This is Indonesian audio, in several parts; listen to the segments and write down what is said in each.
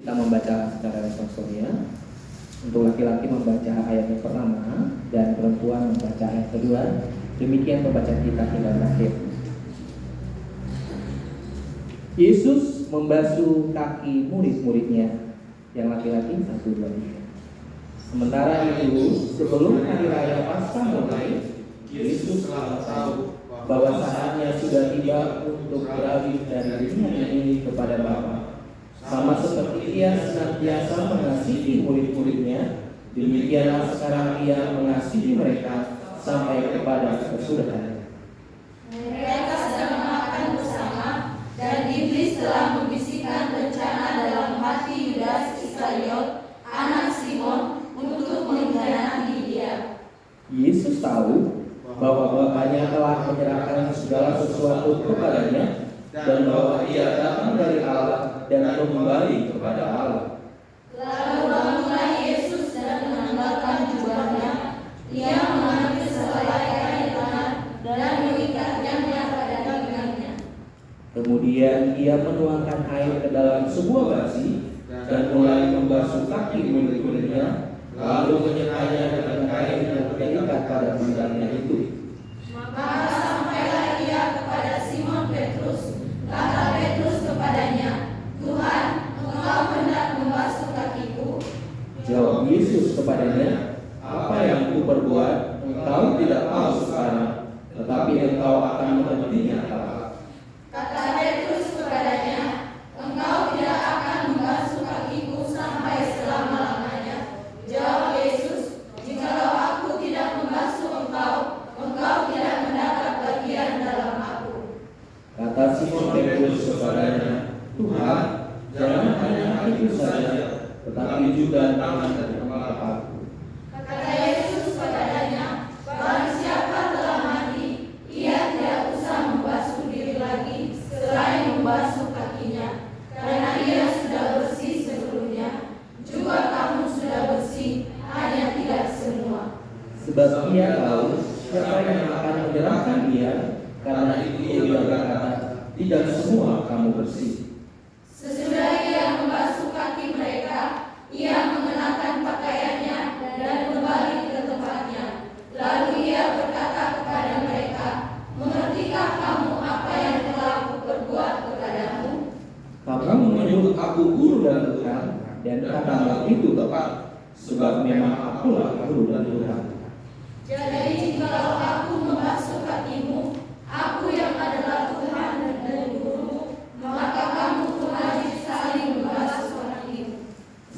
Kita membaca secara responsorial. Untuk laki-laki membaca ayat yang pertama dan perempuan membaca ayat kedua. Demikian pembacaan kita hingga terakhir. Yesus membasuh kaki murid-muridnya. Yang laki-laki 1, 2, 3. Sementara itu, sebelum hari raya Paskah mulai, Yesus telah tahu bahwa saatnya sudah tiba untuk beralih dari dunia ini kepada Bapa. Sama seperti Ia senantiasa mengasihi murid-muridnya, demikianlah sekarang Ia mengasihi mereka sampai kepada kesudahan. Mereka sedang makan bersama, dan iblis telah membisikkan rencana dalam hati Yudas Iskariot, anak Simon, untuk mengkhianati Dia. Yesus tahu bahwa Bapaknya telah menyerahkan segala sesuatu kepadanya, dan bahwa Ia datang dari Allah dan kembali kepada Allah. Lalu bangunlah Yesus dan menanggalkan jubahnya. Ia mengambil sehelai kain lenan dan mengikatnya pada pinggangnya. Kemudian Ia menuangkan air ke dalam sebuah basi dan mulai membasuh kaki murid-muridnya, lalu menyertanya dengan kain yang terikat pada pinggangnya itu. Maka sampailah Ia kepada Simon Petrus. Kata Petrus kepadanya, Tuhan, Engkau hendak membasuh kakiku? Jawab Yesus kepadanya, apa yang kuperbuat engkau tidak tahu sekarang, tetapi engkau akan mengertinya kelak. Kata Petrus kepadanya, Engkau tidak akan membasuh kakiku sampai selama-lamanya. Jawab Yesus, jikalau aku tidak membasuh engkau, engkau tidak mendapat bagian dalam aku. Kata Simon Petrus kepadanya, Tuhan, jangan hanya itu saja, tetapi juga tangan dan kepalaku. Kata Yesus kepadanya, barang siapa telah mandi, ia tidak usah membasuh diri lagi selain membasuh kakinya, karena ia sudah bersih sebelumnya. Juga kamu sudah bersih, hanya tidak semua. Sebab Ia tahu siapa yang akan menyerahkan Dia, karena itu Ia berkata, tidak semua kamu bersih. Sesudah Ia membasuh kaki mereka, Ia mengenakan pakaiannya dan kembali ke tempatnya. Lalu Ia berkata kepada mereka, mengertikah kamu apa yang telah kuperbuat kepadamu? Kamu menyebut aku guru dan Tuhan, dan katamu itu tepat, sebab memang akulah guru dan Tuhan. Jadi jikalau aku membasuh kakimu, aku yang adalah Tuhan dan guru, maka kamu wajib saling membasuh kakimu.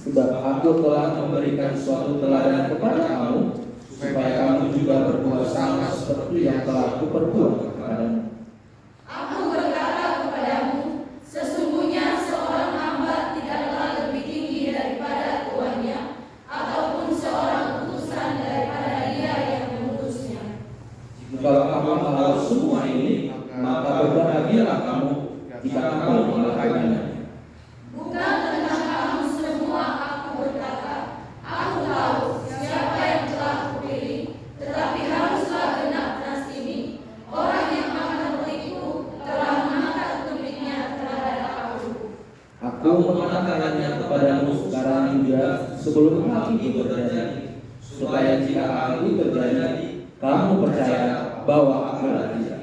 Sebab aku telah memberikan suatu teladan kepada kamu, supaya kamu juga berbuat sama seperti yang telah kuperbuat kepadamu. Aku berkata kepadamu, sesungguhnya seorang hamba tidaklah lebih tinggi daripada tuannya, ataupun seorang utusan daripada dia yang mengutusnya. Kalau kamu tahu semua ini, maka berbahagialah kamu jika kamu melakukannya. Bukan tentang kamu semua aku berkata, aku tahu siapa yang telah kupilih, tetapi haruslah genap nas ini. Orang yang akan menipu telah mengangkat tumiknya terhadap aku. Aku mengatakannya kepadamu sekarang juga sebelum hal itu terjadi, supaya jika hal itu terjadi, kamu percaya bahwa aku adalah Dia.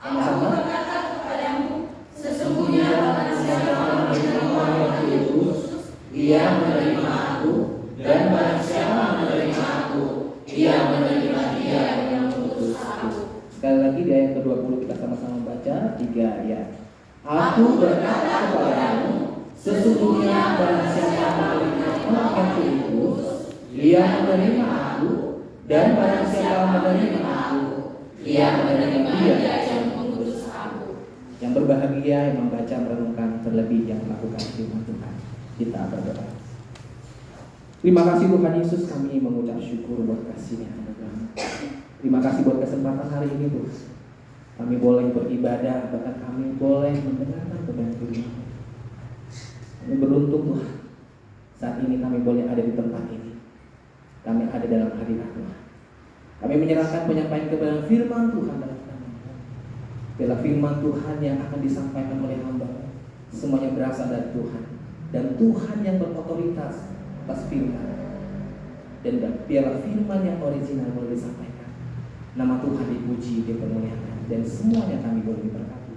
Aku berkata kepadamu, sesungguhnya barang siapa menerima yang diutus, ia menerima aku, dan barang siapa menerima aku, ia menerima dia yang mengutus aku. Sekali lagi di ayat ke-20 kita sama-sama baca 3 ayat. Aku berkata kepadamu, sesungguhnya barang siapa menerima orang yang diutus, ia menerima aku, dan barang siapa menerima aku, ia menerima dia yang mengutus aku. Yang berbahagia yang membaca, merenungkan, terlebih yang melakukan firman Tuhan. Kita berdoa. Terima kasih Tuhan Yesus, kami mengucap syukur buat kasih-Nya. Terima kasih buat kesempatan hari ini Tuhan. Kami boleh beribadah, bahkan kami boleh mendengarkan kebenaran firman. Kami beruntung Tuhan, saat ini kami boleh ada di tempat ini. Kami ada dalam hadirat Tuhan. Kami menyerahkan penyampaian kebenaran firman Tuhan dalam nama. Bila firman Tuhan yang akan disampaikan oleh hamba, semuanya berasal dari Tuhan. dan Tuhan yang berotoritas atas firman. Dan biarlah firman yang original boleh disampaikan. Nama Tuhan dipuji, dipermuliakan, dan semuanya kami boleh diberkati.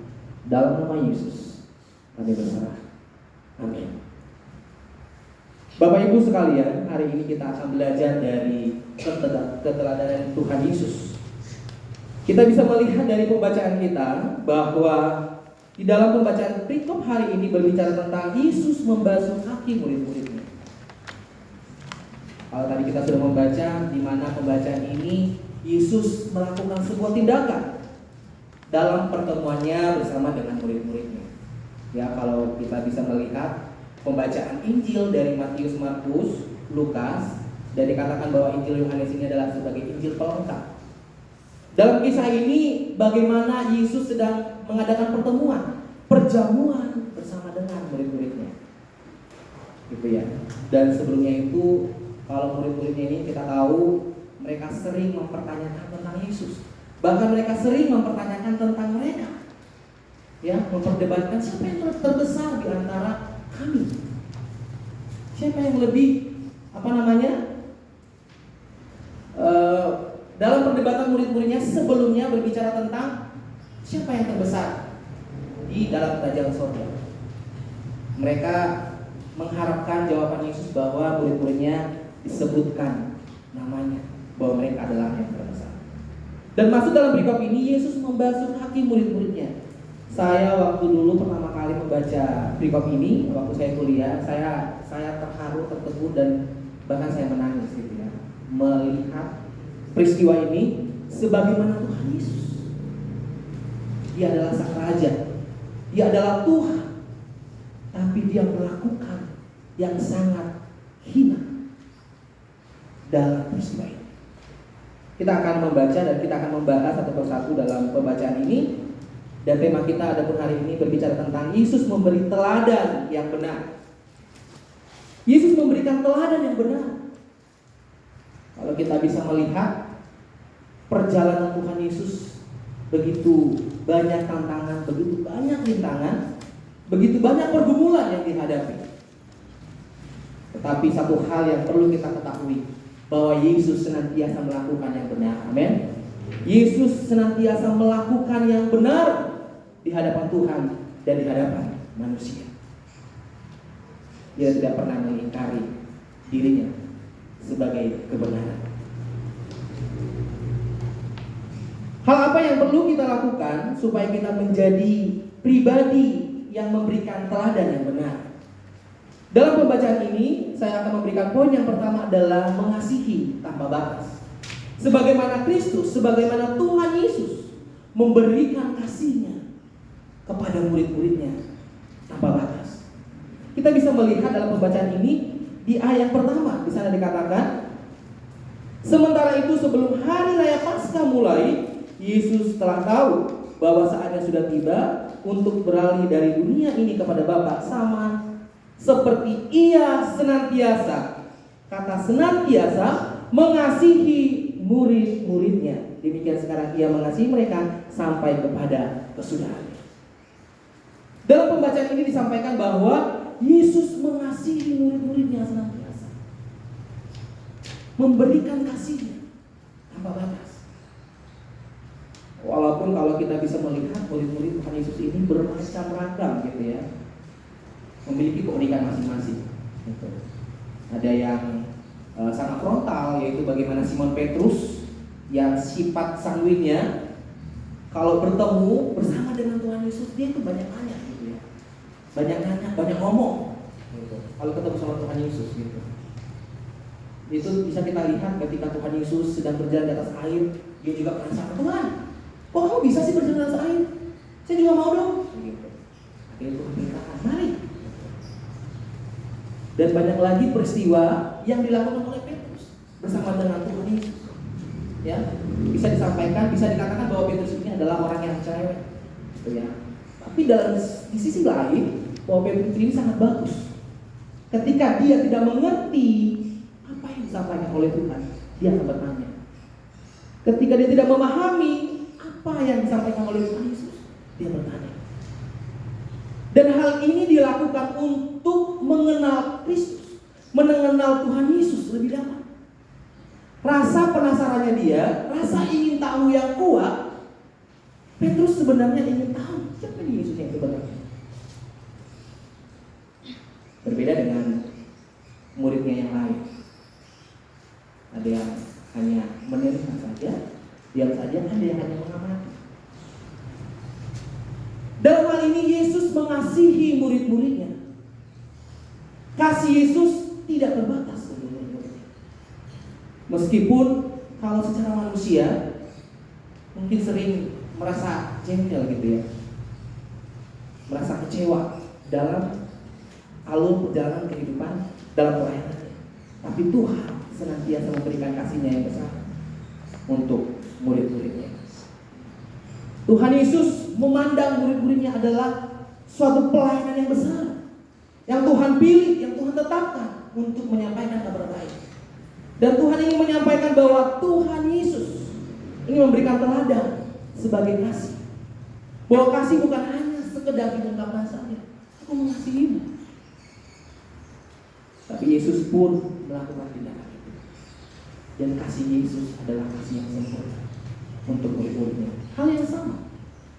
Dalam nama Yesus kami berserah. Amin. Bapak Ibu sekalian, hari ini kita akan belajar dari keteladanan Tuhan Yesus. Kita bisa melihat dari pembacaan kita bahwa di dalam pembacaan perikop hari ini berbicara tentang Yesus membasuh kaki murid-muridnya. Kalau tadi kita sudah membaca di mana pembacaan ini Yesus melakukan sebuah tindakan dalam pertemuannya bersama dengan murid-muridnya. Ya, kalau kita bisa melihat pembacaan Injil dari Matius, Markus, Lukas, dan dikatakan bahwa Injil Yohanes ini adalah sebagai Injil pelengkap. Dalam kisah ini bagaimana Yesus sedang mengadakan pertemuan, perjamuan bersama dengan murid-muridnya, gitu ya. Dan sebelumnya itu, kalau murid-muridnya ini kita tahu mereka sering mempertanyakan tentang Yesus, bahkan mereka sering mempertanyakan tentang mereka, ya, memperdebatkan siapa yang terbesar di antara kami, siapa yang lebih dalam perdebatan murid-muridnya sebelumnya berbicara tentang siapa yang terbesar di dalam kerajaan surga. Mereka mengharapkan jawaban Yesus bahwa murid-muridnya disebutkan namanya, bahwa mereka adalah yang terbesar. Dan masuk dalam perikop ini Yesus membasuh kaki murid-muridnya. Saya waktu dulu pertama kali membaca perikop ini, waktu saya kuliah, saya terharu, tertegun, dan bahkan saya menangis gitu ya, melihat peristiwa ini sebagaimana Tuhan Yesus. Dia adalah sang raja, dia adalah Tuhan, tapi dia melakukan yang sangat hina dalam peristiwa ini. Kita akan membaca dan kita akan membahas satu persatu dalam pembacaan ini. Dan tema kita adapun hari ini berbicara tentang Yesus memberi teladan yang benar. Yesus memberikan teladan yang benar. Kalau kita bisa melihat perjalanan Tuhan Yesus, begitu banyak tantangan, begitu banyak rintangan, begitu banyak pergumulan yang dihadapi. Tetapi satu hal yang perlu kita ketahui, bahwa Yesus senantiasa melakukan yang benar. Amin. Yesus senantiasa melakukan yang benar di hadapan Tuhan dan di hadapan manusia. Dia tidak pernah mengingkari dirinya sebagai kebenaran. Hal apa yang perlu kita lakukan supaya kita menjadi pribadi yang memberikan teladan yang benar? Dalam pembacaan ini saya akan memberikan poin yang pertama adalah mengasihi tanpa batas. Sebagaimana Kristus, sebagaimana Tuhan Yesus memberikan kasih-Nya kepada murid-muridnya tanpa batas. Kita bisa melihat dalam pembacaan ini di ayat pertama, di sana dikatakan, sementara itu sebelum hari raya Paskah mulai, Yesus telah tahu bahwa saatnya sudah tiba untuk beralih dari dunia ini kepada Bapa, sama seperti Ia senantiasa, kata senantiasa, mengasihi murid-muridnya. Demikian sekarang Ia mengasihi mereka sampai kepada kesudahan. Dalam pembacaan ini disampaikan bahwa Yesus mengasihi murid-muridnya senantiasa, memberikan kasih-Nya tanpa batas. Walaupun kalau kita bisa melihat murid-murid Tuhan Yesus ini bermacam ragam gitu ya, memiliki keunikan masing-masing gitu. Ada yang sangat frontal, yaitu bagaimana Simon Petrus yang sifat sanguinnya kalau bertemu bersama dengan Tuhan Yesus, dia itu banyak nanya gitu ya, banyak nanya, banyak ngomong gitu. Kalau ketemu sama Tuhan Yesus gitu, itu bisa kita lihat ketika Tuhan Yesus sedang berjalan di atas air, dia juga penasaran, Tuhan, kok kamu bisa sih berjalan di atas air? Saya juga mau dong gitu. Akhirnya Tuhan berkata, mari. Dan banyak lagi peristiwa yang dilakukan oleh Petrus bersama dengan Tuhan Yesus. Ya, bisa disampaikan, bisa dikatakan bahwa Petrus ini adalah orang yang cerewet, gitu ya. Tapi di sisi lain, bahwa Petrus ini sangat bagus. Ketika dia tidak mengerti apa yang disampaikan oleh Tuhan, dia akan bertanya. Ketika dia tidak memahami apa yang disampaikan oleh Tuhan Yesus, dia bertanya. Dan hal ini dilakukan untuk mengenal Kristus, mengenal Tuhan Yesus lebih dalam. Rasa penasarannya dia, rasa ingin tahu yang kuat. Petrus sebenarnya ingin tahu siapa Yesus yang sebenarnya. Berbeda dengan muridnya yang lain. Ada yang hanya menerima saja, diam saja, ada yang hanya mengamati. Dalam hal ini Yesus mengasihi murid-muridnya. Kasih Yesus tidak terbatas untuk murid-muridnya. Meskipun kalau secara manusia mungkin sering merasa jengkel gitu ya, merasa kecewa dalam alur perjalanan kehidupan dalam pelayanannya. Tapi Tuhan senantiasa memberikan kasih-Nya yang besar untuk murid-muridnya. Tuhan Yesus memandang murid-muridnya adalah suatu pelayanan yang besar, yang Tuhan pilih, yang Tuhan tetapkan untuk menyampaikan kabar baik. Dan Tuhan ingin menyampaikan bahwa Tuhan Yesus ingin memberikan teladan sebagai kasih. Bahwa kasih bukan hanya sekedar diungkapkan saja. Aku mengasihimu. Tapi Yesus pun melakukan tindakan itu. Dan kasih Yesus adalah kasih yang sempurna untuk murid-muridnya. Hal yang sama,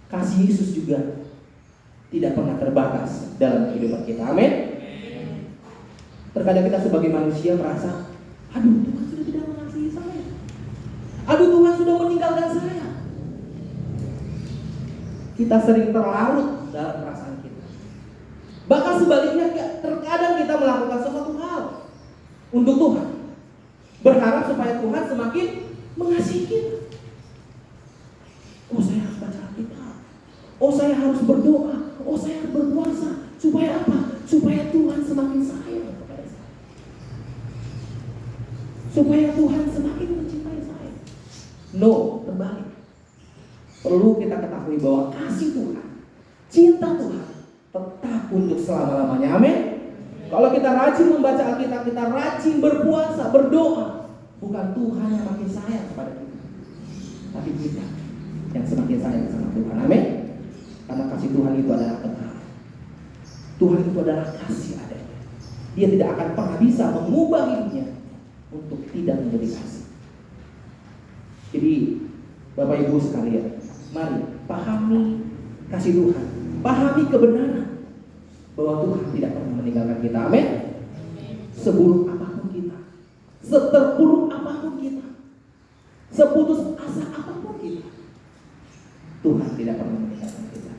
kasih Yesus juga tidak pernah terbatas dalam kehidupan kita. Amin. Terkadang kita sebagai manusia merasa, aduh Tuhan sudah tidak mengasihi saya. Aduh Tuhan sudah meninggalkan saya. Kita sering terlarut dalam perasaan kita. Bahkan sebaliknya, terkadang kita melakukan sesuatu hal untuk Tuhan, berharap supaya Tuhan semakin mengasihi kita. Oh saya harus baca Alkitab. Oh saya harus berdoa. Oh saya harus berpuasa. Supaya apa? Supaya Tuhan semakin sayang kepada saya. Supaya Tuhan semakin mencintai saya. No, terbalik. Perlu kita ketahui bahwa kasih Tuhan, cinta Tuhan tetap untuk selama-lamanya. Amin. Kalau kita rajin membaca Alkitab, kita rajin berpuasa, berdoa, bukan Tuhan yang makin sayang kepada kita, tapi kita yang semakin sayang sama Tuhan. Amin. Karena kasih Tuhan itu adalah tetap. Tuhan itu adalah kasih adanya. Dia tidak akan pernah bisa mengubah hidupnya untuk tidak menjadi kasih. Jadi Bapak Ibu sekalian, mari pahami kasih Tuhan, pahami kebenaran bahwa Tuhan tidak pernah meninggalkan kita. Amin. Seburuk apapun kita, seterpuruk apapun kita, seputus asa apapun kita, Tuhan tidak pernah meninggalkan kita.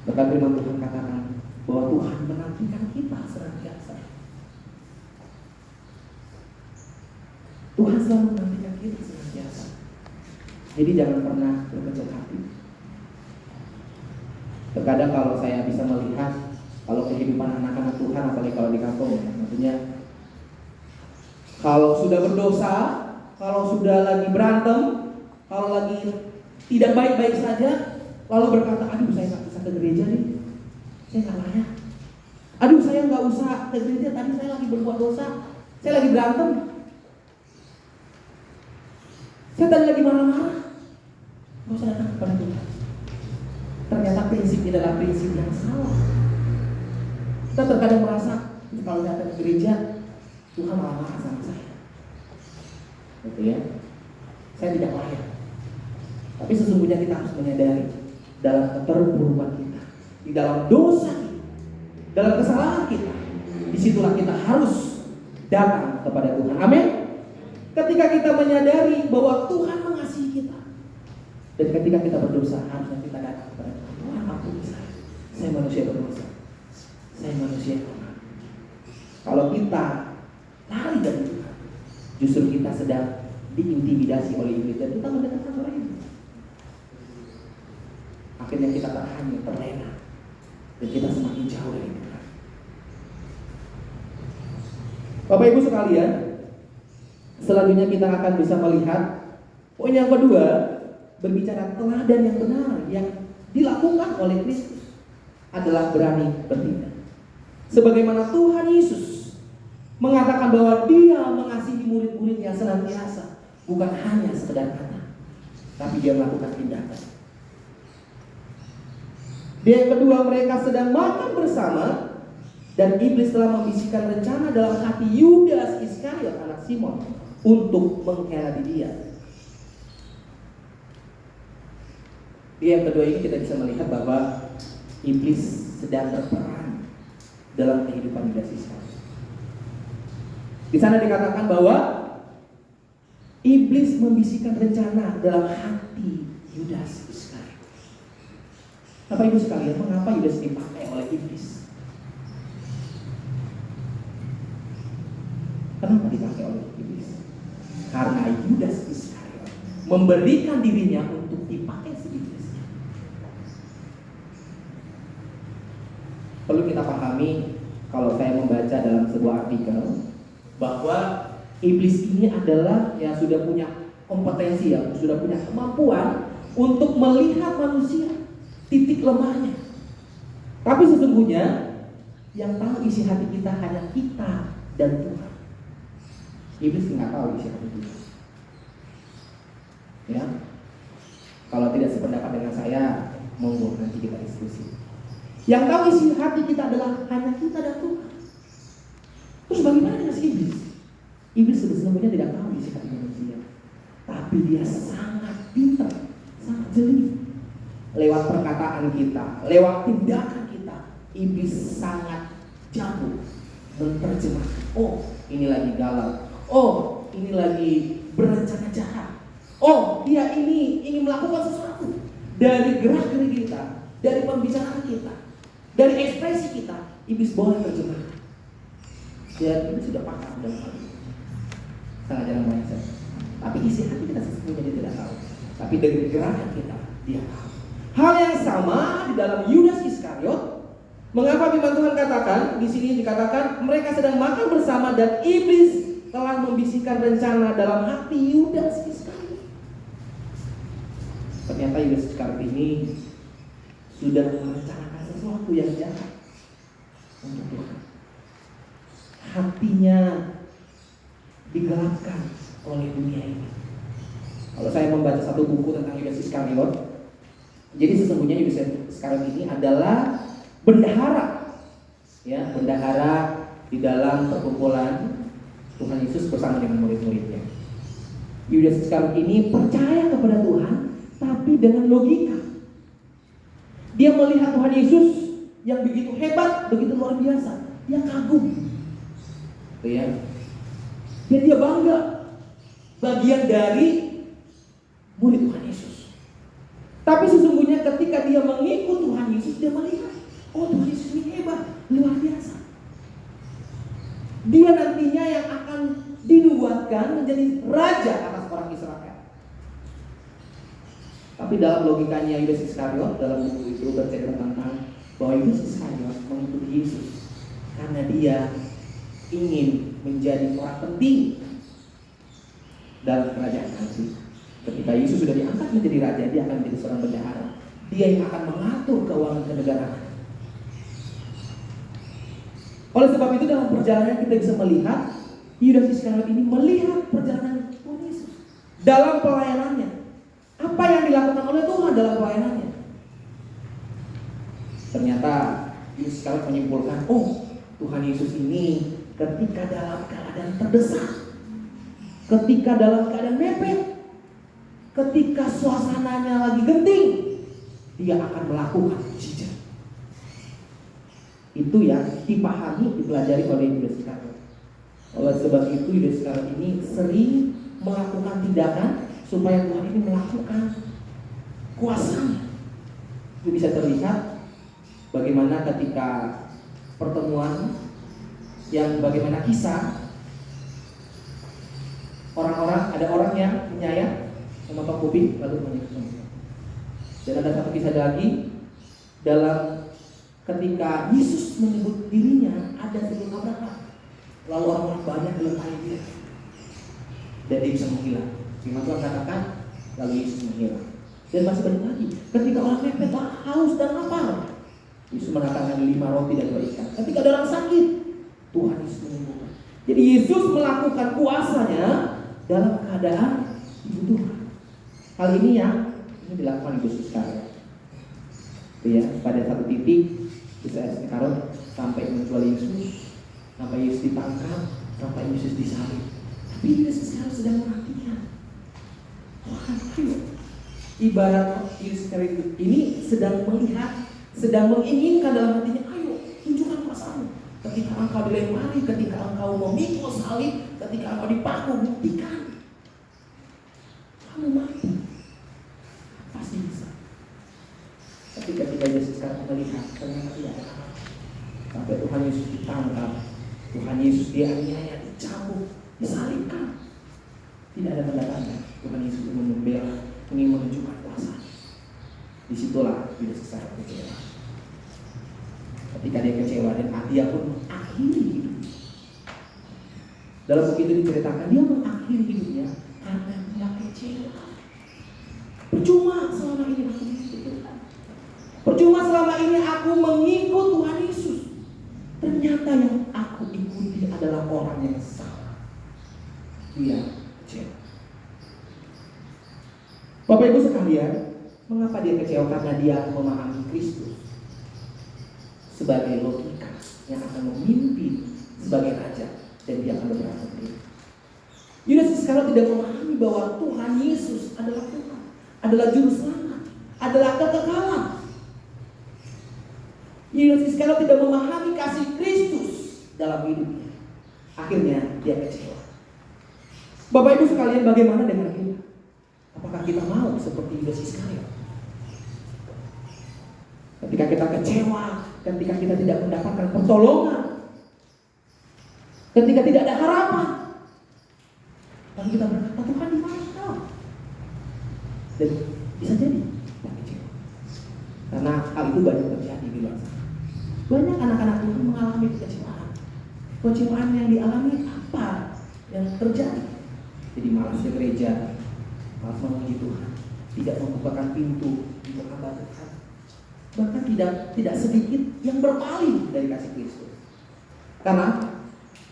Bahkan firman Tuhan katakan bahwa Tuhan menantikan kita senantiasa. Tuhan selalu menantikan kita senantiasa. Jadi jangan pernah berkecil hati. Terkadang kalau saya bisa melihat kalau kehidupan anak-anak Tuhan, apalagi kalau di kampung, maksudnya kalau sudah berdosa, kalau sudah lagi berantem, kalau lagi tidak baik-baik saja, lalu berkata, aduh saya nggak bisa ke gereja nih, saya nggak layak. Aduh saya nggak usah ke gereja, tadi saya lagi berbuat dosa, saya lagi berantem, saya tadi lagi marah-marah. Gak usah datang kepada Tuhan. Ternyata prinsip ini adalah prinsip yang salah. Kita terkadang merasa kalau datang ke gereja Tuhan marah-marah sama saya, gitu ya, saya tidak layak. Tapi sesungguhnya kita harus menyadari dalam keterpurukan kita, di dalam dosa kita, dalam kesalahan kita, disitulah kita harus datang kepada Tuhan. Amin. Ketika kita menyadari bahwa Tuhan mengasihi kita, dan ketika kita berdosa, harusnya kita datang kepada Tuhan. Tuhan, ampuni saya manusia berdosa, saya manusia yang lemah. Kalau kita lari dari Tuhan, justru kita sedang diintimidasi oleh iblis dan kita mendekatkan oleh iblis. Akhirnya kita terhanyut, terlena, dan kita semakin jauh dari Tuhan. Bapak Ibu sekalian, selanjutnya kita akan bisa melihat poin yang kedua, berbicara teladan yang benar yang dilakukan oleh Kristus adalah berani bertindak. Sebagaimana Tuhan Yesus mengatakan bahwa Dia mengasihi murid-muridnya senantiasa, bukan hanya sekedar kata, tapi Dia melakukan tindakan. Dia yang kedua, mereka sedang makan bersama dan iblis telah membisikkan rencana dalam hati Yudas Iskariot anak Simon untuk mengkhianati dia. Dia yang kedua ini kita bisa melihat bahwa iblis sedang berperan dalam kehidupan Yudas Iskariot. Di sana dikatakan bahwa iblis membisikkan rencana dalam hati Yudas Iskariot. Bapak Ibu sekalian, mengapa Yudas dipakai oleh iblis? Kenapa dipakai oleh iblis? Karena Yudas Iskariot memberikan dirinya untuk dipakai si iblis. Perlu kita pahami, kalau saya membaca dalam sebuah artikel, bahwa iblis ini adalah yang sudah punya kompetensi, yang sudah punya kemampuan untuk melihat manusia, titik lemahnya. Tapi sesungguhnya yang tahu isi hati kita hanya kita dan Tuhan. Iblis nggak tahu isi hati kita. Ya, kalau tidak sependapat dengan saya, monggo nanti kita diskusi. Yang tahu isi hati kita adalah hanya kita dan Tuhan. Terus bagaimana dengan si iblis? Iblis sesungguhnya tidak tahu isi hati manusia, tapi dia sangat pintar, sangat jeli. Lewat perkataan kita, lewat tindakan kita, iblis sangat jago menerjemahkan. Oh, ini lagi galau. Oh, ini lagi berencana jahat. Oh, dia ini ingin melakukan sesuatu. Dari gerak-gerik kita, dari pembicaraan kita, dari ekspresi kita, iblis boleh terjemahkan. Dan iblis sudah pakar dalam hal ini. Sangat jarang mindset. Tapi isi hati kita sesungguhnya dia tidak tahu. Tapi dari gerakan kita, dia tahu. Hal yang sama di dalam Yudas Iskariot. Mengapa firman Tuhan katakan, di sini dikatakan mereka sedang makan bersama dan iblis telah membisikkan rencana dalam hati Yudas Iskariot. Ternyata Yudas Iskariot ini sudah merencanakan sesuatu yang jahat untuk Tuhan. Hatinya digelapkan oleh dunia ini. Kalau saya membaca satu buku tentang Yudas Iskariot, jadi sesungguhnya Yudas Iskariot ini adalah bendahara, ya, bendahara di dalam perkumpulan Tuhan Yesus bersama dengan murid-muridnya. Yudas Iskariot ini percaya kepada Tuhan, tapi dengan logika. Dia melihat Tuhan Yesus yang begitu hebat, begitu luar biasa. Dia kagum, ya. Dan dia bangga bagian dari murid Tuhan Yesus. Tapi sesungguhnya ketika dia mengikut Tuhan Yesus, dia melihat, oh, Tuhan Yesus ini hebat, luar biasa. Dia nantinya yang akan dinubuatkan menjadi raja atas orang Israel. Tapi dalam logikanya Yudas Iskariot, dalam buku itu bercerita tentang bahwa Yudas Iskariot mengikuti Yesus karena dia ingin menjadi orang penting dalam kerajaan nanti. Ketika Yesus sudah diangkat menjadi raja, dia akan menjadi seorang bendahara. Dia yang akan mengatur keuangan kenegaraan. Oleh sebab itu dalam perjalanan kita bisa melihat Yudas Iskariot ini melihat perjalanan Tuhan Yesus dalam pelayanannya. Apa yang dilakukan oleh Tuhan dalam pelayanannya? Ternyata Yudas Iskariot menyimpulkan, oh, Tuhan Yesus ini ketika dalam keadaan terdesak, ketika dalam keadaan mepet, ketika suasananya lagi genting, dia akan melakukan mujizat. Itu yang dipahami, dipelajari oleh Yudas Iskariot. Oleh sebab itu Yudas Iskariot ini sering melakukan tindakan supaya Tuhan ini melakukan kuasanya. Itu bisa terlihat bagaimana ketika pertemuan yang bagaimana kisah orang-orang, ada orang yang menyayat memotong kuping lalu menyayat. Dan ada satu kisah lagi dalam ketika Yesus menyebut dirinya ada sebelum Abraham, lalu orang-orang banyak melukai dia dan dia bisa menghilang. Firman Tuhan katakan lalu Yesus menghilang. Dan masih banyak lagi ketika orang mepet, haus dan lapar, Yesus mendatangkan 5 roti dan 2 ikan. Ketika ada orang sakit, Tuhan Yesus menyembuhkan. Jadi Yesus melakukan kuasanya dalam keadaan dibutuhkan. Hal ini yang dilakukan Yudas Iskariot. Ya, pada satu titik Yudas Iskariot sampai menjual Yesus, sampai Yesus ditangkap, sampai Yesus disalib. Tapi Yudas Iskariot sedang menantikan. Tuhan, ayo. Ibarat Yudas Iskariot ini sedang melihat, sedang menginginkan dalam hatinya, ayo tunjukkan kuasamu. Ketika engkau dilempari, ketika engkau memikul salib, ketika engkau dipaku, buktikan kamu mampu. Pasti bisa. Tapi ketika Yesus sekarang melihat, ternyata tidak ada apa. Sampai Tuhan Yesus ditangkap, Tuhan Yesus dianiaya, dicambuk, disalibkan. Tidak ada tanda-tanda Tuhan Yesus membela, ingin menunjukkan kuasa. Disitulah Yudas Iskariot kecewa. Ketika dia kecewa dan dia pun mengakhiri hidupnya. Dalam buku itu diceritakan dia mengakhiri hidupnya karena dia kecewa. Percuma selama ini aku mengikut Tuhan. Percuma selama ini aku mengikut Tuhan Yesus. Ternyata yang aku ikuti adalah orang yang salah. Dia kecewa. Bapak Ibu sekalian, mengapa dia kecewa? Karena dia memahami Kristus sebagai logika yang akan memimpin sebagai raja dan dia akan berperang sendiri. Yudas Iskariot tidak memahami bahwa Tuhan Yesus adalah Tuhan, adalah juru selamat, adalah kekekalan. Yudas Iskariot tidak memahami kasih Kristus dalam hidupnya. Akhirnya dia kecewa. Bapak Ibu sekalian, bagaimana dengan kita? Apakah kita mau seperti Yudas Iskariot? Ketika kita kecewa, ketika kita tidak mendapatkan pertolongan, ketika tidak ada harapan, lalu kita berkata, Tuhan di mana kau? Dan bisa jadi kita kecewa. Karena hal itu banyak terjadi di luar sana. Banyak anak-anak Tuhan mengalami kekecewaan. Kekecewaan yang dialami apa yang terjadi? Jadi malas ke gereja, malas memuji Tuhan, tidak membukakan pintu untuk hamba Tuhan. Bahkan tidak sedikit yang berpaling dari kasih Kristus. Karena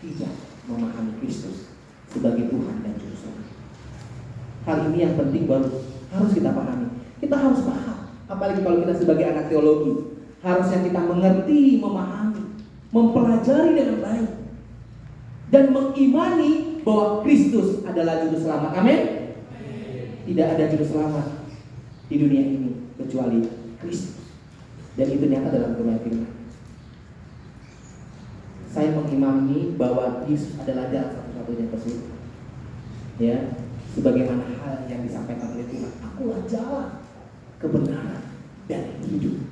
tidak memahami Kristus sebagai Tuhan dan Juru Selamat. Hal ini yang penting baru harus kita pahami. Kita harus paham, apalagi kalau kita sebagai anak teologi, harusnya kita mengerti, memahami, mempelajari dengan baik, dan mengimani bahwa Kristus adalah Juru Selamat. Amin. Tidak ada Juru Selamat di dunia ini kecuali Kristus. Dan itu nyata dalam firman. Saya mengimani bahwa Yesus adalah jalan satu-satunya ke surga. Ya, sebagaimana hal yang disampaikan oleh Tuhan, akulah jalan, kebenaran, dan hidup.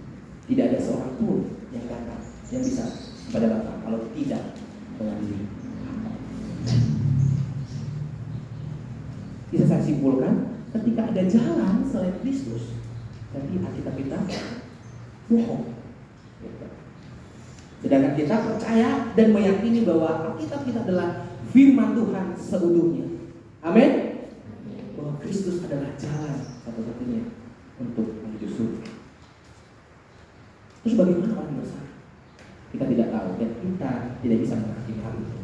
Tidak ada seorang pun yang datang yang bisa kepada Bapa kalau tidak melalui Bapa. Bisa saya simpulkan, ketika ada jalan selain Kristus, berarti Alkitab kita bohong. Sedangkan kita percaya dan meyakini bahwa Alkitab kita adalah firman Tuhan seutuhnya. Amin. Bahwa Kristus adalah jalan satu-satunya untuk menuju surga. Terus bagaimana orang dosa? Kita tidak tahu dan kita tidak bisa menghakimi hal itu.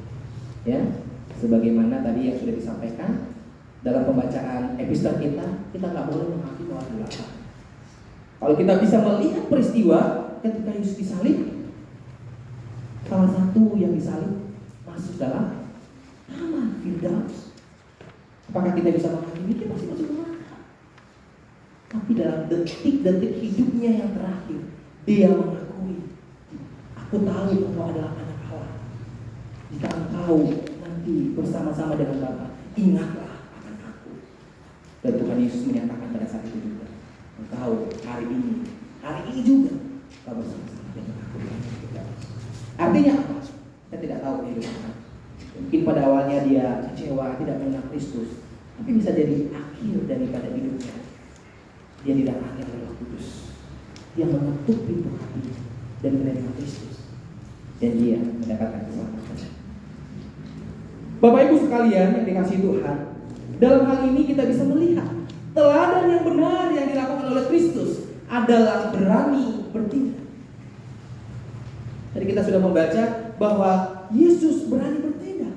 Ya, sebagaimana tadi yang sudah disampaikan dalam pembacaan episode kita nggak boleh menghakimi orang dosa. Kalau kita bisa melihat peristiwa ketika Yesus disalib, salah satu yang disalib masuk dalam taman Firdaus. Apakah kita bisa menghakimi? Dia pasti masuk neraka. Tapi dalam detik-detik hidupnya yang terakhir, dia mengakui, aku tahu engkau adalah anak Allah. Jika engkau nanti bersama-sama dengan Bapa, ingatlah akan aku. Dan Tuhan Yesus menyatakan pada saat itu juga, engkau hari ini juga kau bersama-sama dengan aku. Artinya apa? Kita tidak tahu kehidupan. Mungkin pada awalnya dia kecewa, tidak mengenal Kristus, tapi bisa jadi akhir daripada hidupnya dia didatangi oleh Roh Kudus. Dia mengetuk pintu hati dan menerima Kristus, dan dia mendapatkan keselamatan. Bapak Ibu sekalian yang dikasihi Tuhan, dalam hal ini kita bisa melihat teladan yang benar yang dilakukan oleh Kristus adalah berani bertindak. Tadi kita sudah membaca bahwa Yesus berani bertindak,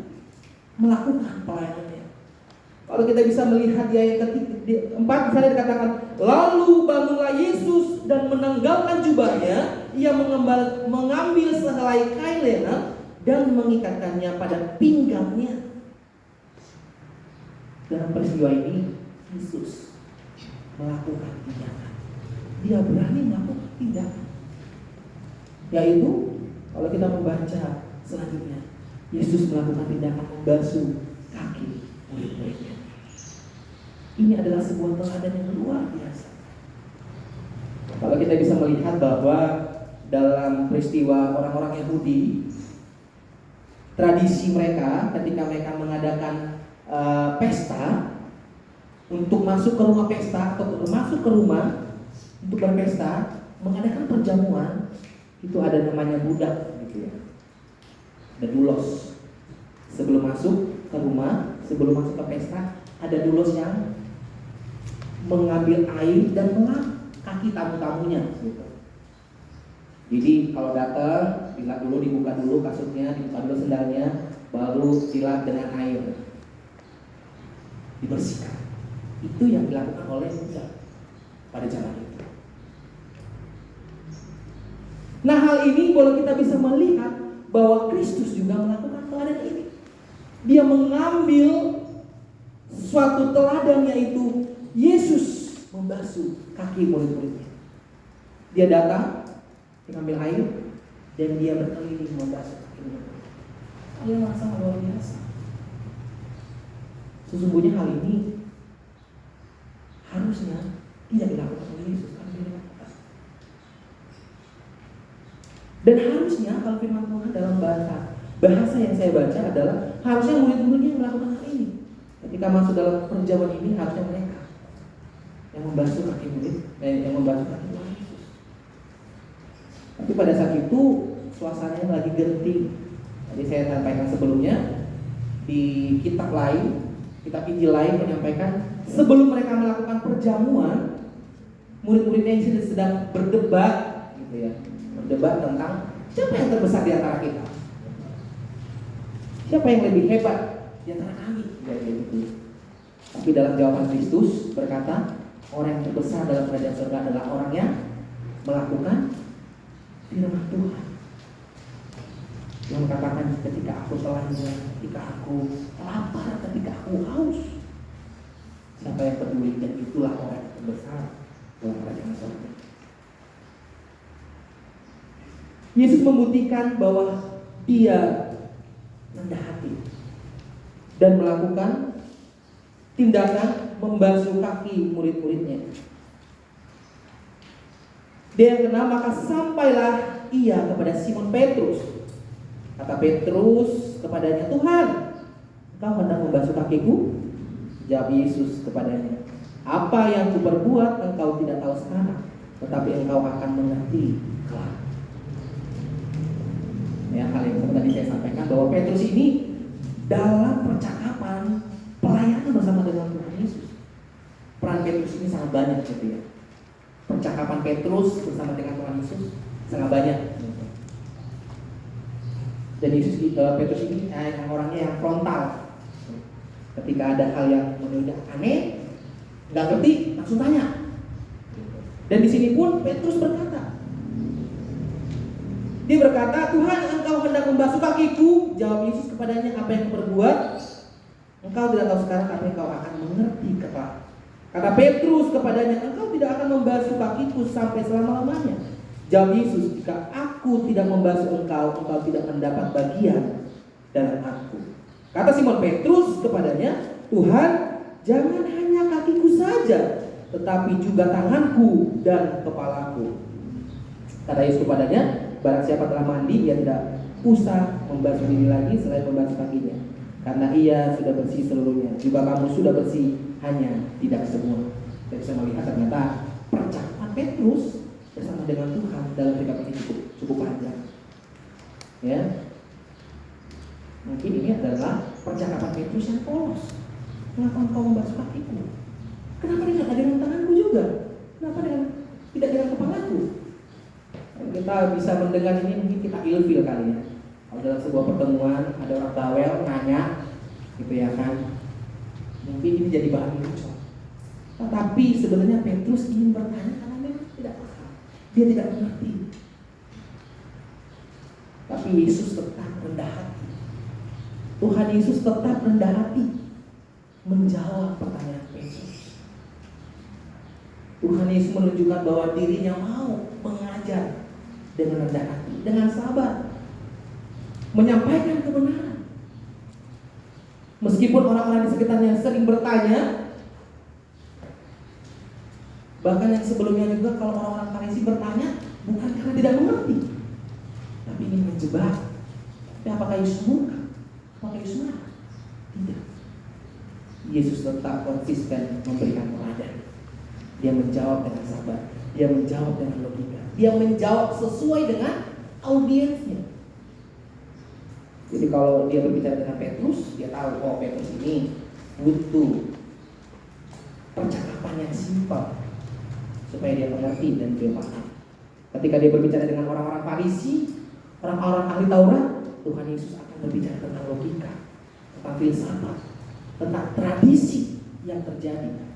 melakukan pelayanannya. Kalau kita bisa melihat di ayat ke-4 di sana dikatakan, lalu bangunlah Yesus dan menanggalkan jubahnya, ia mengambil sehelai kain lena dan mengikatkannya pada pinggangnya. Dalam peristiwa ini Yesus melakukan tindakan. Dia berani melakukan tindakan, yaitu kalau kita membaca selanjutnya, Yesus melakukan tindakan membasuh kaki murid-muridnya. Ini adalah sebuah teladan yang luar biasa. Kalau kita bisa melihat bahwa dalam peristiwa orang-orang Yahudi, tradisi mereka ketika mereka mengadakan pesta, untuk masuk ke rumah pesta atau masuk ke rumah untuk berpesta, mengadakan perjamuan, itu ada namanya budak gitu ya. Ada dulos. Sebelum masuk ke rumah, sebelum masuk ke pesta, ada dulos yang mengambil air dan melap kaki tamu-tamunya gitu. Jadi kalau datang, dilap dulu, dibuka dulu kasurnya, dibuka dulu sendalnya, baru dilap dengan air, dibersihkan. Itu yang dilakukan oleh budak pada zaman itu. Nah, hal ini boleh kita bisa melihat bahwa Kristus juga melakukan teladan ini. Dia mengambil suatu teladan, yaitu Yesus membasuh kaki murid-muridnya. Dia datang, mengambil air, dan dia berkeliling membasuh kaki murid-muridnya. Hal yang sangat luar biasa. Sesungguhnya hal ini harusnya tidak dilakukan oleh Yesus, karena dia dilakukan. Dan harusnya kalau firman Tuhan dalam bahasa yang saya baca adalah harusnya murid-muridnya yang melakukan hal ini. Ketika masuk dalam perjamuan ini, harusnya mereka yang membasuh kaki murid, yang membasuh kaki Tuhan Yesus. Tapi pada saat itu suasananya lagi genting. Tadi saya sampaikan sebelumnya di kitab lain, kitab Injil lain menyampaikan sebelum mereka melakukan perjamuan, murid-muridnya ini sedang berdebat, gitu ya, berdebat tentang siapa yang terbesar di antara kita, siapa yang lebih hebat di antara kami, gitu. Tapi dalam jawaban Kristus berkata, orang yang terbesar dalam kerajaan surga adalah orang yang melakukan firman Tuhan. Yang mengatakan, ketika aku telanjang, ketika aku lapar, ketika aku haus, siapa yang peduli, dan itulah orang yang terbesar dalam kerajaan surga. Yesus membuktikan bahwa dia rendah hati dan melakukan tindakan membasuh kaki murid-muridnya. Dia yang kenal, maka sampailah ia kepada Simon Petrus. Kata Petrus kepadanya, Tuhan, engkau hendak membasuh kakiku? Jawab Yesus kepadanya, apa yang kuperbuat engkau tidak tahu sekarang, tetapi engkau akan mengerti kelak. Ya, hal yang seperti tadi saya sampaikan bahwa Petrus ini dalam percakapan pelayanan bersama dengan Tuhan Yesus, peran Petrus ini sangat banyak gitu ya. Percakapan Petrus bersama dengan Tuhan Yesus sangat banyak. Dan Petrus ini orangnya yang frontal. Ketika ada hal yang menurut aneh, nggak ngerti, langsung tanya. Dan di sini pun Petrus berkata, dia berkata, Tuhan, engkau hendak membasuh kakiku. Jawab Yesus kepadanya, apa yang berbuat engkau tidak tahu sekarang, tapi engkau akan mengerti kelak. Kata Petrus kepadanya, engkau tidak akan membasuh kakiku sampai selama-lamanya. Jawab Yesus, jika aku tidak membasuh engkau, engkau tidak mendapat bagian dalam aku. Kata Simon Petrus kepadanya, Tuhan, jangan hanya kakiku saja, tetapi juga tanganku dan kepalaku. Kata Yesus kepadanya, barang siapa telah mandi, ia tidak usah membasuh diri lagi selain membasuh kakinya, karena ia sudah bersih seluruhnya. Juga kamu sudah bersih, hanya tidak semua. Kita bisa melihat ternyata percakapan Petrus bersama dengan Tuhan dalam sikap ini cukup panjang. Ya, mungkin ini adalah percakapan Petrus yang polos. Kenapa engkau membasuh kakiku? Kenapa dengan tanganku juga? Kenapa tidak dengan kepalaku? Kita bisa mendengar ini, mungkin kita ilfil kali ya. Kalau dalam sebuah pertemuan ada orang bawel nanya, gitu ya kan, Mungkin ini jadi bahan lucu. Tetapi sebenarnya Petrus ingin bertanya karena memang tidak paham. Dia tidak mengerti. Tapi Yesus tetap rendah hati. Tuhan Yesus tetap rendah hati menjawab pertanyaan Petrus. Tuhan Yesus menunjukkan bahwa dirinya mau mengajar dengan rendah hati, dengan sabar, menyampaikan kebenaran. Meskipun orang-orang di sekitarnya sering bertanya, bahkan yang sebelumnya juga kalau orang-orang Farisi bertanya bukan karena tidak mengerti, tapi ingin menjebak. Tapi apakah Yesus murka? Apakah Yesus marah? Tidak. Yesus tetap konsisten memberikan teladan. Dia menjawab dengan sabar, dia menjawab dengan logika, dia menjawab sesuai dengan audiensnya. Jadi kalau dia berbicara dengan Petrus, dia tahu oh Petrus ini butuh percakapan yang simpel supaya dia mengerti dan dia paham. Ketika dia berbicara dengan orang-orang Farisi, orang-orang ahli Taurat, Tuhan Yesus akan berbicara tentang logika, tentang filsafat, tentang tradisi yang terjadi.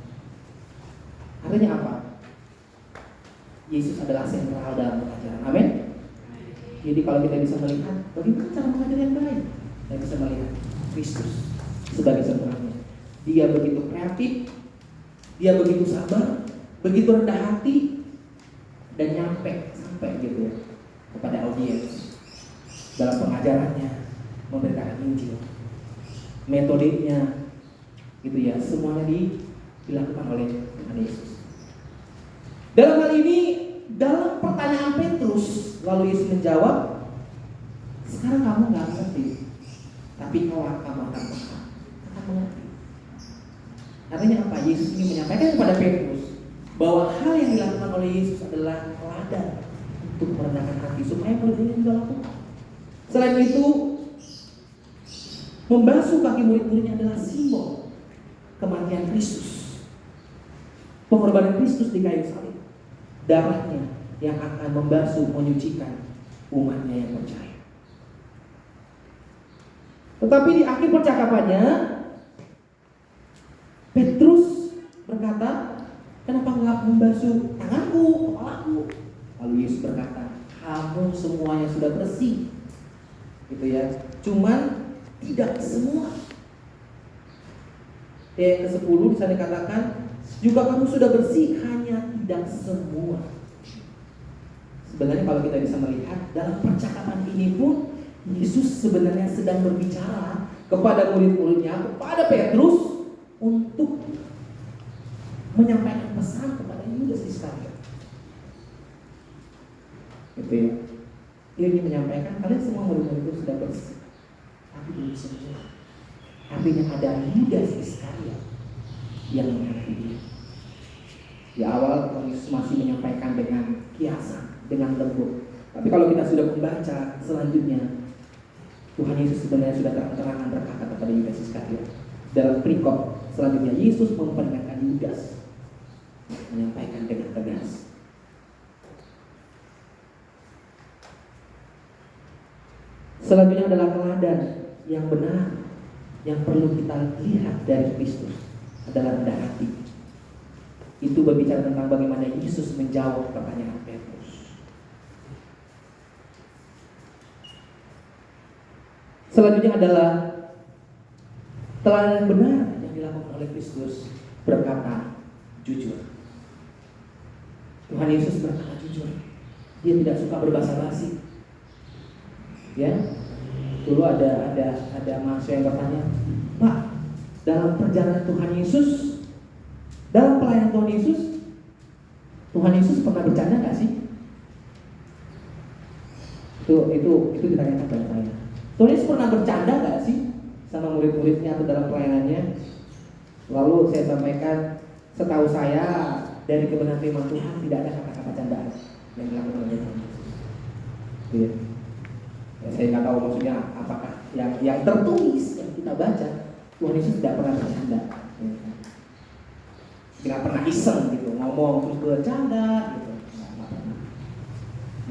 Artinya apa? Yesus adalah sentral dalam pengajaran. Amin. Jadi kalau kita bisa melihat bagaimana cara mengajar yang baik, kita bisa melihat Kristus sebagai sentralnya. Dia begitu kreatif, dia begitu sabar, begitu rendah hati, dan nyampe sampai gitu ya kepada audiens dalam pengajarannya, memberitakan Injil, metodenya, gitu ya, semuanya dilakukan oleh Tuhan Yesus. Dalam hal ini, dalam pertanyaan Petrus, lalu Yesus menjawab, sekarang kamu nggak ngerti, tapi kamu akan paham, akan mengerti. Artinya apa? Yesus ingin menyampaikan kepada Petrus bahwa hal yang dilakukan oleh Yesus adalah teladan untuk merendahkan hati supaya murid-murid juga lakukan. Selain itu, membasuh kaki murid-muridnya adalah simbol kematian Kristus, pengorbanan Kristus di kayu salib. Darahnya yang akan membasuh, menyucikan umatnya yang percaya. Tetapi di akhir percakapannya, Petrus berkata, kenapa enggak membasuh tanganku, kepalaku? Lalu Yesus berkata, kamu semuanya sudah bersih, gitu ya. Cuman tidak semua. Yang ke-10 di sana dikatakan, juga kamu sudah bersih, hanya tidak semua. Sebenarnya kalau kita bisa melihat dalam percakapan ini pun Yesus sebenarnya sedang berbicara kepada murid-muridnya, kepada Petrus untuk menyampaikan pesan kepada Yudas Iskariot. Gitu ya. Dia ingin menyampaikan kalian semua murid-murid itu sudah bersih, tapi belum semua. Artinya ada Yudas Iskariot yang mengikuti dia. Di awal Tuhan Yesus masih menyampaikan dengan kiasan, dengan lembut. Tapi kalau kita sudah membaca selanjutnya, Tuhan Yesus sebenarnya sudah terang-terangan berkata kepada Yudas Iskariot. Dalam perikop selanjutnya, Yesus memperingatkan Yudas, menyampaikan dengan tegas. Selanjutnya adalah teladan yang benar yang perlu kita lihat dari Kristus adalah rendah hati. Itu berbicara tentang bagaimana Yesus menjawab pertanyaan Petrus. Selanjutnya adalah teladan yang benar yang dilakukan oleh Kristus berkata jujur. Tuhan Yesus berkata jujur. Dia tidak suka berbasa-basi. Ya, dulu ada mahasiswa yang bertanya, Pak, dalam perjalanan Tuhan Yesus, dalam pelayanan Tuhan Yesus pernah bercanda nggak sih? Itu ditanyakan pada saya. Tuhan Yesus pernah bercanda nggak sih sama murid-muridnya atau dalam pelayanannya? Lalu saya sampaikan, setahu saya dari kebenaran firman Tuhan tidak ada kata-kata candaan yang dilakukan oleh Tuhan Yesus. Ya. Ya, saya nggak tahu maksudnya apakah yang tertulis yang kita baca Tuhan Yesus tidak pernah bercanda, tidak pernah iseng gitu ngomong terus bercanda gitu,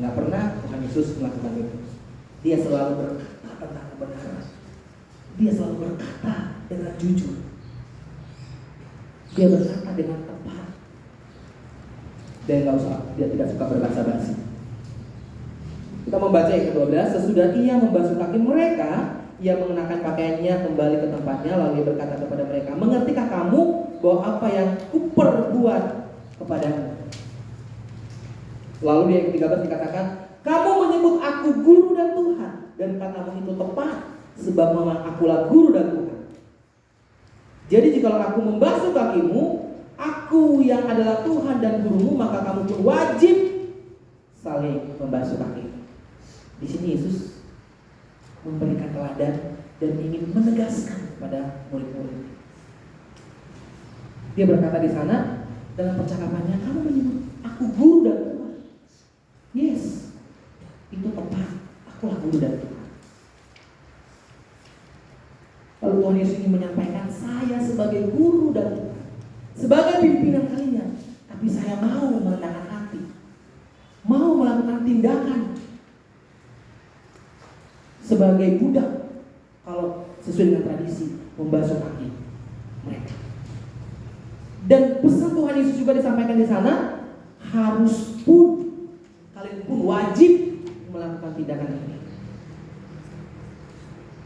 nggak pernah Tuhan Yesus melakukan itu. Dia selalu berkata tentang kebenaran, dia selalu berkata dengan jujur. Dia berkata dengan tepat. Dan dia tidak suka berbahasa basi. Kita membaca yang ke-12, sesudah ia membasuh kaki mereka, ia mengenakan pakaiannya kembali ke tempatnya, lalu ia berkata kepada mereka, mengertikah kamu bahwa apa yang kuperbuat kepadamu? Lalu di ayat 13 dikatakan, kamu menyebut aku guru dan Tuhan, dan katamu itu tepat, sebab memang akulah guru dan Tuhan. Jadi jikalau aku membasuh kakimu, aku yang adalah Tuhan dan gurumu, maka kamu pun wajib saling membasuh kaki. Di sini Yesus memberikan teladan dan ingin menegaskan kepada murid-murid. Dia berkata di sana dalam percakapannya, kamu menyebut aku guru dan Tuhan. Yes, itu tepat. Akulah guru dan Tuhan. Lalu Tuhan Yesus ingin menyampaikan, saya sebagai guru dan Tuhan, sebagai pimpinan kalian, tapi saya mau merendahkan hati, mau melakukan tindakan sebagai budak, kalau sesuai dengan tradisi, membasuh kaki mereka. Dan pesan Tuhan Yesus juga disampaikan di sana, kalian pun wajib melakukan tindakan ini.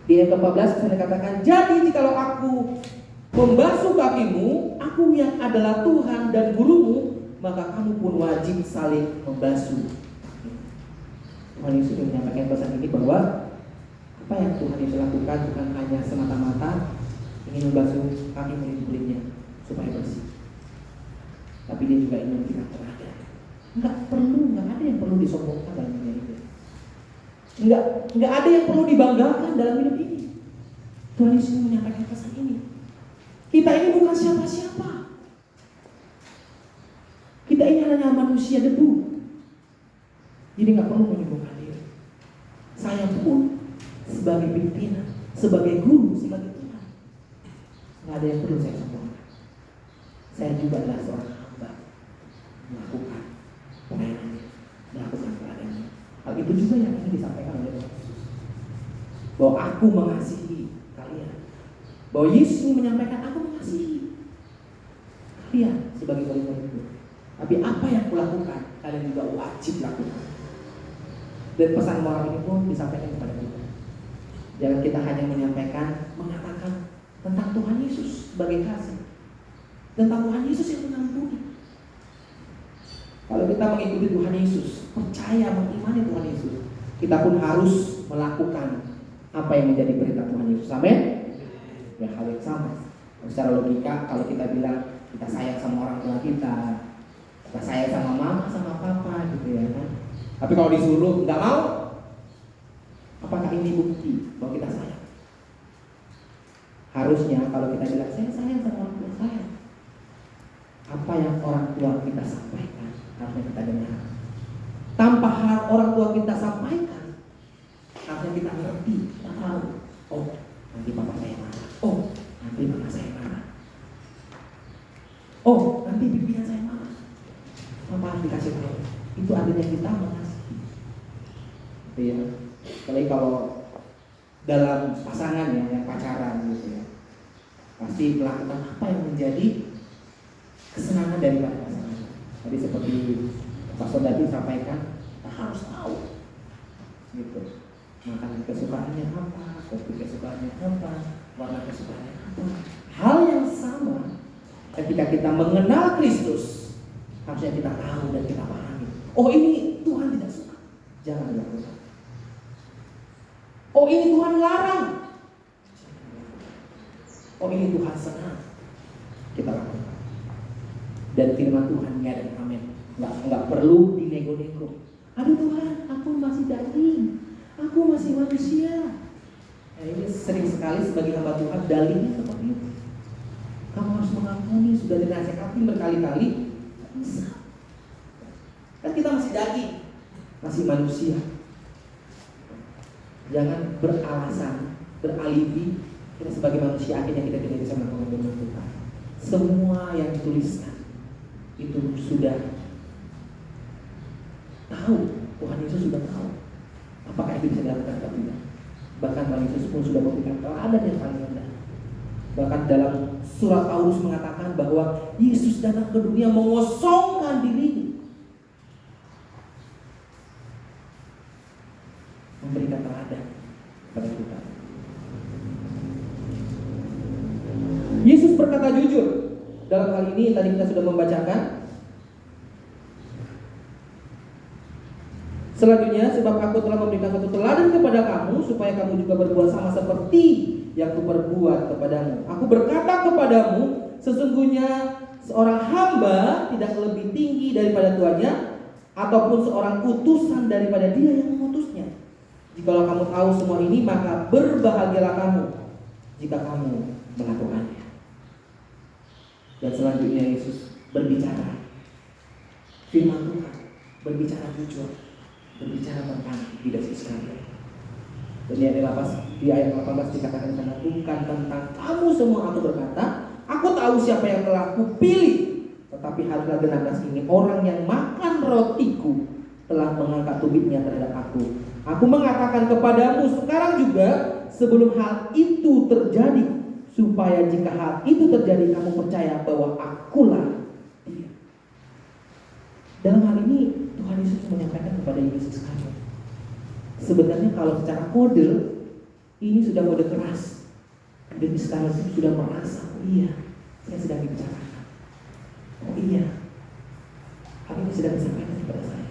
Di ayat ke-14 saya katakan, jadi jikalau aku membasuh kakimu, aku yang adalah Tuhan dan gurumu, maka kamu pun wajib saling membasuh. Tuhan Yesus menyampaikan pesan ini bahwa apa yang Tuhan Yesus lakukan bukan hanya semata-mata ingin membasuh kaki murid-muridnya supaya bersih, tapi dia juga ingin memberikan teladan. Nggak ada yang perlu disombongkan dalam dunia ini. Nggak ada yang perlu dibanggakan dalam hidup ini. Tuhan Yesus menyampaikan pesan ini. Kita ini bukan siapa-siapa. Kita ini hanya manusia debu. Jadi nggak perlu menyombongkan diri. Saya pun sebagai pimpinan, sebagai guru, sebagai Tuhan, nggak ada yang perlu saya sombongkan. Saya juga adalah seorang hamba, melakukan pelayanannya, melakukan teladannya. Hal itu juga yang ingin disampaikan oleh Tuhan Yesus, bahwa aku mengasihi kalian, bahwa Yesus ingin menyampaikan aku mengasihi kalian sebagai murid-muridku. Tapi apa yang kulakukan, kalian juga wajib lakukan. Dan pesan moral ini pun disampaikan kepada kita. Jangan kita hanya mengatakan tentang Tuhan Yesus sebagai kasih, tentang Tuhan Yesus yang mengampuni. Kalau kita mengikuti Tuhan Yesus, percaya mengimani Tuhan Yesus, kita pun harus melakukan apa yang menjadi perintah Tuhan Yesus. Amin. Ya, hal yang sama. Secara logika, kalau kita bilang kita sayang sama orang tua kita sayang sama mama, sama papa, gitu ya kan. Tapi kalau disuruh nggak mau, apakah ini bukti bahwa kita sayang? Harusnya kalau kita bilang saya sayang sama orang tua saya, apa yang orang tua kita sampaikan harusnya kita dengar. Tanpa hal orang tua kita sampaikan, harusnya kita ngerti, kita tahu. Oh, nanti papa saya marah. Oh, nanti mama saya marah. Oh, nanti pimpinan saya marah. Mama harus dikasih tahu. Itu artinya kita mengasihi. Gitu ya. Kalau dalam pasangan ya, yang pacaran gitu ya, pasti melakukan apa yang menjadi kesenangan dari pasangan. Tadi seperti Pastor David sampaikan, kita harus tahu gitu. Makanan kesukaannya apa, kopi kesukaannya apa, warna kesukaannya apa. Hal yang sama ketika kita mengenal Kristus, harusnya kita tahu dan kita pahami. Oh, ini Tuhan tidak suka, jangan dilakukan. Oh, ini Tuhan larang. Oh, ini Tuhan senang, kita lakukan. Dan firman Tuhan ya dan amin. Nggak perlu dinego-nego. Aduh Tuhan, aku masih daging, aku masih manusia. Nah, ini sering sekali sebagai hamba Tuhan dalihnya seperti itu. Kamu harus mengampuni, sudah dinasihati berkali-kali, nggak bisa. Kan kita masih daging, masih manusia. Jangan beralasan, beralibi kita sebagai manusia akhirnya kita tidak bisa melakukan firman Tuhan. Semua yang dituliskan itu sudah tahu, Tuhan Yesus sudah tahu apakah itu bisa dilakukan atau tidak. Bahkan Tuhan Yesus pun sudah memberikan teladan yang paling rendah. Bahkan dalam surat Paulus mengatakan bahwa Yesus datang ke dunia mengosongkan dirinya, memberikan teladan kepada kita. Yesus berkata jujur. Dalam hal ini tadi kita sudah membacakan. Selanjutnya, sebab aku telah memberikan satu teladan kepada kamu, supaya kamu juga berbuat sama seperti yang kuperbuat kepadamu. Aku berkata kepadamu, sesungguhnya seorang hamba tidak lebih tinggi daripada tuannya, ataupun seorang utusan daripada dia yang mengutusnya. Jikalau kamu tahu semua ini, maka berbahagialah kamu jika kamu melakukannya. Dan selanjutnya Yesus berbicara, firman Tuhan berbicara jujur, berbicara tentang Yudas Iskariot. Dan di ayat 18 dikatakan sana, bukan tentang kamu semua aku berkata, aku tahu siapa yang telah kupilih, tetapi haruslah genapas ini, orang yang makan rotiku telah mengangkat tubiknya terhadap aku. Aku mengatakan kepadamu sekarang juga, sebelum hal itu terjadi, supaya jika hal itu terjadi kamu percaya bahwa akulah dia. Dalam hal ini Tuhan Yesus menyampaikan kepada Yudas Iskariot, sebenarnya kalau secara kode ini sudah kode keras. Yudas Iskariot itu sudah merasa, oh iya, saya sedang dibicarakan. Oh iya, hal ini sedang disampaikan kepada saya.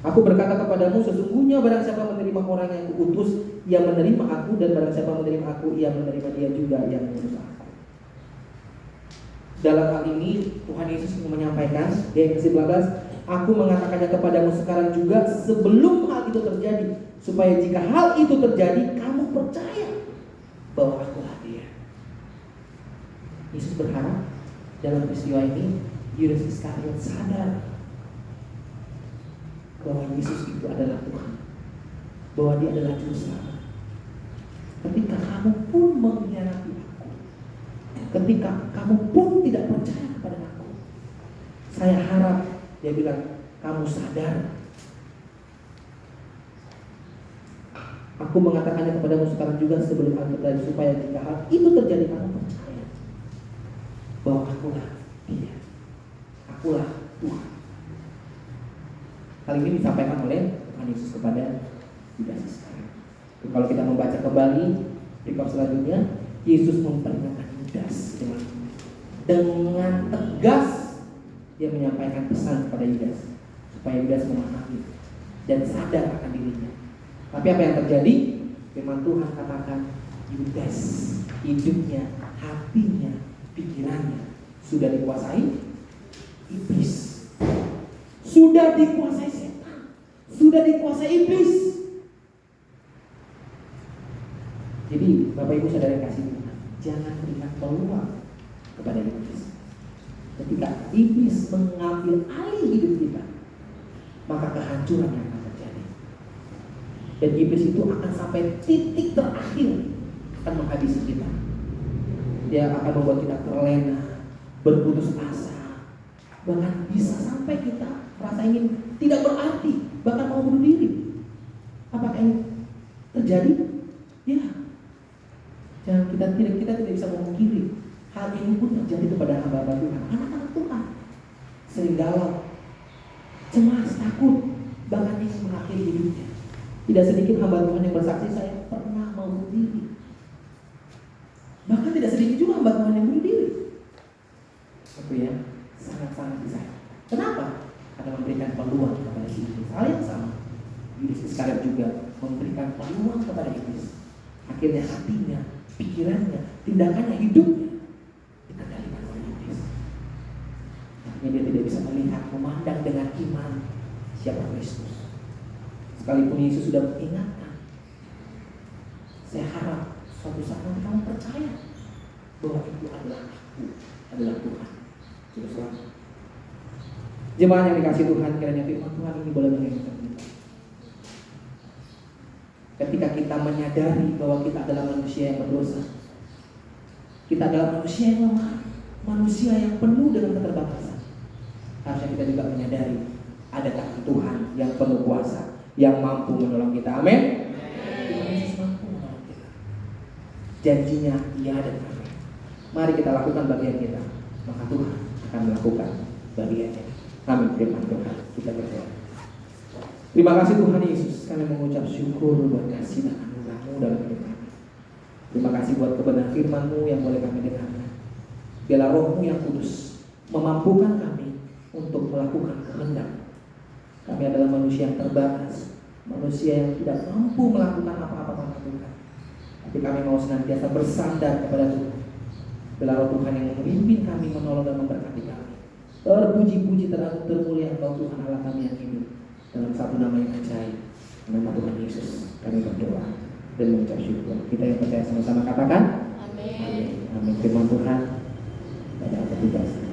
Aku berkata kepadamu, sesungguhnya barang siapa menerima orang yang kuutus, ia menerima aku, dan barang siapa menerima aku, ia menerima dia juga yang mengutus aku. Dalam hal ini Tuhan Yesus menyampaikan di ayat 19, aku mengatakannya kepadamu sekarang juga, sebelum hal itu terjadi, supaya jika hal itu terjadi kamu percaya bahwa akulah dia. Yesus berharap dalam peristiwa ini Yudas Iskariot sadar bahwa Yesus itu adalah Tuhan, bahwa dia adalah juru selamat. Ketika kamu pun mengkhianati aku, ketika kamu pun tidak percaya kepada aku, saya harap, dia bilang, kamu sadar. Aku mengatakannya kepadamu sekarang juga sebelum hal terjadi, supaya jika hal itu terjadi kamu percaya bahwa akulah dia, akulah Tuhan. Hal ini disampaikan oleh Tuhan Yesus kepada Yudas Iskariot. Kalau kita membaca kembali di bab selanjutnya, Yesus memperingatkan Yudas dengan tegas. Dia menyampaikan pesan kepada Yudas supaya Yudas memahami dan sadar akan dirinya. Tapi apa yang terjadi? Firman Tuhan katakan Yudas hidupnya, hatinya, pikirannya sudah dikuasai iblis. Sudah dikuasai setan, sudah dikuasai iblis. Jadi Bapak Ibu Saudara yang kasih Tuhan, jangan berikan peluang kepada iblis. Ketika iblis mengambil alih hidup kita, maka kehancuran yang akan terjadi. Dan iblis itu akan sampai titik terakhir akan menghabisi kita. Dia akan membuat kita terlena, berputus asa, bahkan bisa sampai kita merasa ingin tidak berarti, bahkan mau bunuh diri. Apakah ini terjadi? Ya. Jangan kita tidak bisa memungkiri hal ini pun terjadi kepada hamba-hamba Tuhan, anak-anak Tuhan. Sering galau, cemas, takut, bahkan ingin mengakhiri hidupnya. Tidak sedikit hamba Tuhan yang bersaksi, saya pernah mau bunuh diri. Bahkan tidak sedikit juga hamba Tuhan yang bunuh diri. Itu ya, sangat-sangat disayangkan. Kenapa? Karena memberikan peluang kepada iblis. Hal yang sama, Yudas Iskariot juga memberikan peluang kepada iblis. Akhirnya hatinya, pikirannya, tindakannya, hidupnya dikendalikan oleh iblis. Akhirnya dia tidak bisa melihat, memandang dengan iman siapa Kristus. Sekalipun Yesus sudah mengingatkan, saya harap suatu saat nanti kamu percaya bahwa itu adalah aku, adalah Tuhan. Terus jemaat yang dikasih Tuhan, kiranya firman Tuhan ini boleh mengingatkan kita. Ketika kita menyadari bahwa kita adalah manusia yang berdosa, kita adalah manusia yang lemah, manusia yang penuh dengan keterbatasan, harusnya kita juga menyadari ada tangan Tuhan yang penuh kuasa, yang mampu menolong kita. Amin. Tuhan Yesus mampu menolong kita. janjinya iya dan amin. Mari kita lakukan bagian kita, maka Tuhan akan melakukan bagiannya. Amin. Firman Tuhan, kita berdoa. Terima kasih Tuhan Yesus, kami mengucap syukur buat kasih dan anugerah-Mu dalam hidup kami. Terima kasih buat kebenaran firman-Mu yang boleh kami dengarkan. Biarlah Roh-Mu yang kudus memampukan kami untuk melakukan kehendak. Kami adalah manusia yang terbatas, manusia yang tidak mampu melakukan apa-apa karena Tuhan. Tapi kami mau senantiasa bersandar kepada Tuhan. Biarlah Roh Tuhan yang memimpin kami, menolong dan memberkati kami. Terpuji-puji, teragung, termulia Engkau Tuhan Allah kami yang hidup. Dalam satu nama yang ajaib, nama Tuhan Yesus, kami berdoa dan mengucap syukur. Kita yang percaya sama-sama katakan, Amin. amin. Firman Tuhan pada petugas.